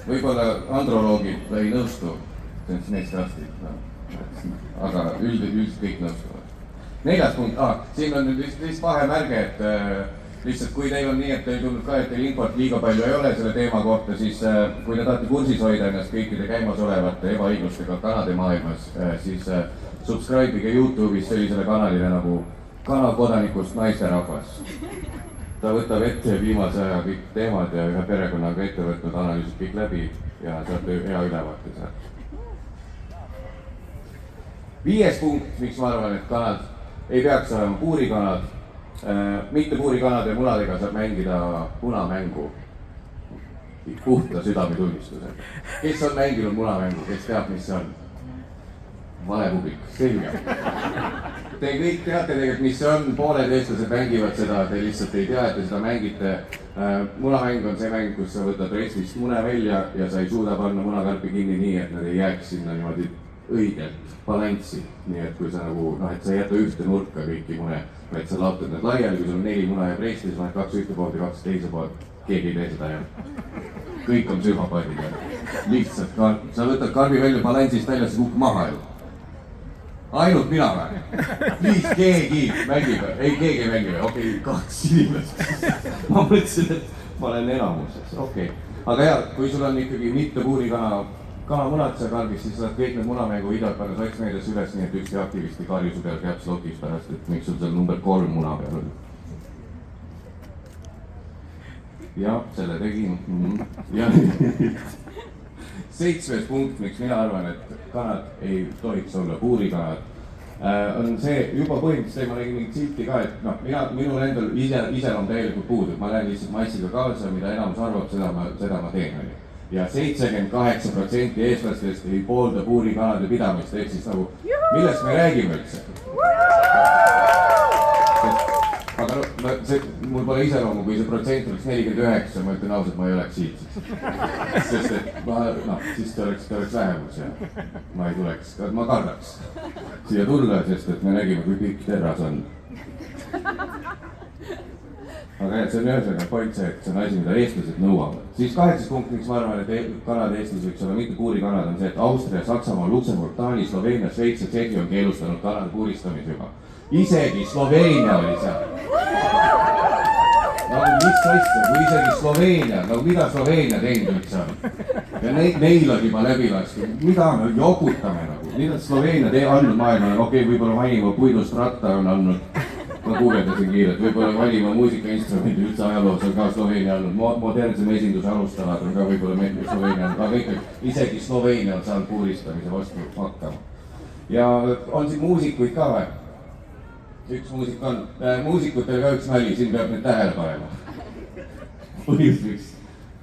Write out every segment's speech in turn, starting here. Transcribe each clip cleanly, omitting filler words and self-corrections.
võib-olla androloogid ei nõustu, see on siis meestearstid, aga üldiselt kõik nõustuvad. 4. punkt, siin on nüüd lihtsalt vahemärge, et lihtsalt kui teil on nii, et teil tulnud ka, et teil infot liiga palju ei ole selle teema kohta, siis kui te tahate kursis hoida ennast kõikide käimasolevate ebaõiglustega kanade maailmas, siis subscribe'ige YouTube'is sellisele kanalile nagu Kana kodanikust naisterahvas. Ta võtab ette viimase aja kõik teemad ja ühe perekonnaga ette võtnud, analüüsib kõik läbi ja saate hea ülevaate sealt. 5. punkt, miks ma arvan, et kanad ei peaks olema puurikanad. Mitte puurikanade munadega saab mängida punamängu puhta südametunnistusega. Kes on mänginud munamängu, kes teab, mis see on? Valepublik, selge. Te kõik teate tegelikult, mis see on, pooled eestlased mängivad seda, te lihtsalt ei tea, et te seda mängite. Munamäng on see mäng, kus sa võtad restist mune välja ja sa ei suuda panna munakarpi kinni nii, et nad ei jääks sinna niimoodi õigelt balanssi. Nii et kui sa nagu, et sa ei jäta ühte nurka kõiki mune, vaid sa laotad need laiali, kui sul on 4 muna ja restis, vaid 2 ühte poolt ja 2 teise poolt. Keegi ei tee seda ja kõik on psühhopaadid ja lihtsalt sa võtad karbi välja balansist välja, see kukub maha ju. Ainult mina või? Please, keegi mängib, ei keegi ei mängi või, okei, 2 inimest. Ma mõtlesin, et ma olen enamuses, okei. Aga hea, kui sul on ikkagi mitte puurikanamunad seal karbis, siis saad kõik need munamängu videod panna sotsmeedias üles, nii et ükski aktivisti karju su peal käib slokis pärast, et miks sul seal number 3 muna peal oli. Ja selle tegin. Ja 7. punkt, miks mina arvan, et kanad ei tohiks olla puurikanad, on see juba põhimõtteliselt, ma nägin mingit silti ka, et minul endal iseloom täielikult puudub, ma lähen lihtsalt massiga kaasa, mida enamus arvab, seda ma teen. Ja 78% eestlastest ei poolda puurikanade pidamist, ehk siis nagu, millest me räägime üldse? Aga mul pole iseloomu, kui see protsent oleks 49, ma ütlen ausalt, ma ei oleks siit. Sest et siis te oleks vähemus ja ma ei tuleks, ma kardaks siia tulla, sest et me nägime, kui pikk terras on. Aga jah, see on ühesõnaga point see, et see on asi, mida eestlased nõuavad. Siis 8. punkt, miks ma arvan, et kanad Eestis võiks olla mitte puurikanad, on see, et Austria, Saksamaa, Luksemburg, Taani, Sloveenia, Šveits ja Tšehhi on keelustanud kanade puuristamise juba. Isegi Sloveenia oli seal. Nagu mis asja, kui isegi Sloveenia, no mida Sloveenia teinud üldse on? Ja neil on juba läbi lastud, mida me jokutame nagu, mida Sloveenia andnud maailmale, okei, võib-olla vanima puidust ratta on andnud, ma kuulendasin kiirelt, võib-olla vanima muusikainstrumendi üldse ajaloos on ka Sloveenia andnud, modernsem esinduse alustalad on ka võib-olla Sloveenia andnud, aga ikkagi isegi Sloveenia on saanud puuristamise vastu hakkama. Ja on siin muusikuid ka või? Üks muusik on, muusikutel ka üks nali, siin peab nüüd tähele panema. Põhjus, miks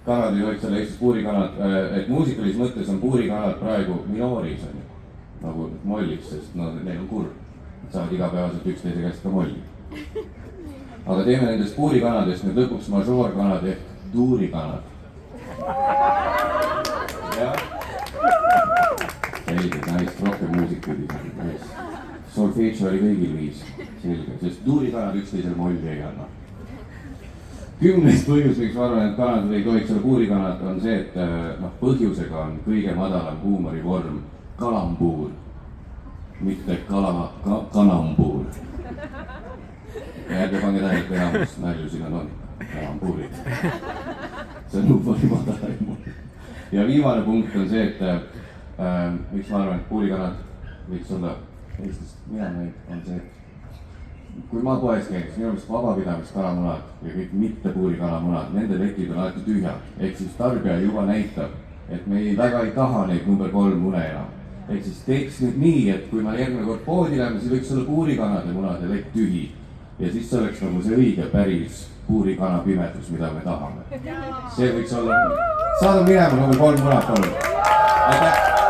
kanad ei tohiks olla Eestis puurikanad, et muusikalises mõttes on puurikanad praegu minooris on ju, nagu mollis, sest neil on kurb, saavad igapäevaselt üksteise käest ka molli. Aga teeme nendest puurikanadest nüüd lõpuks mažoorkanad ehk tuurikanad. Selge, näist rohkem muusikuid isegi. Solfeegio oli kõigil 5, selge, sest tuurikanad üksteisele molli ei anna. 10. põhjus, miks ma arvan, et kanad ei tohiks olla puurikanad, on see, et põhjusega on kõige madalam huumorivorm kalambuur, mitte kanambuur. Ja ärge pange tähele, et enamus nalju siin on kalambuurid. See on huumori madalaim. Ja viimane punkt on see, et miks ma arvan, et puurikanad võiks olla Eestist mina on see, et kui ma poes käin, siis minu meelest vabapidamiskalamunad ja kõik mitte puurikalamunad, nende lekid on alati tühjad. Ehk siis tarbija juba näitab, et me väga ei taha neid number 3 mune enam. Ehk siis teeks nüüd nii, et kui ma järgmine kord poodi lähen, siis võiks olla puurikanade munade lekk tühi. Ja siis see oleks nagu see õige päris puurikana pimedus, mida me tahame. See võiks olla, saada minema number 3 munad, palun. Aitäh!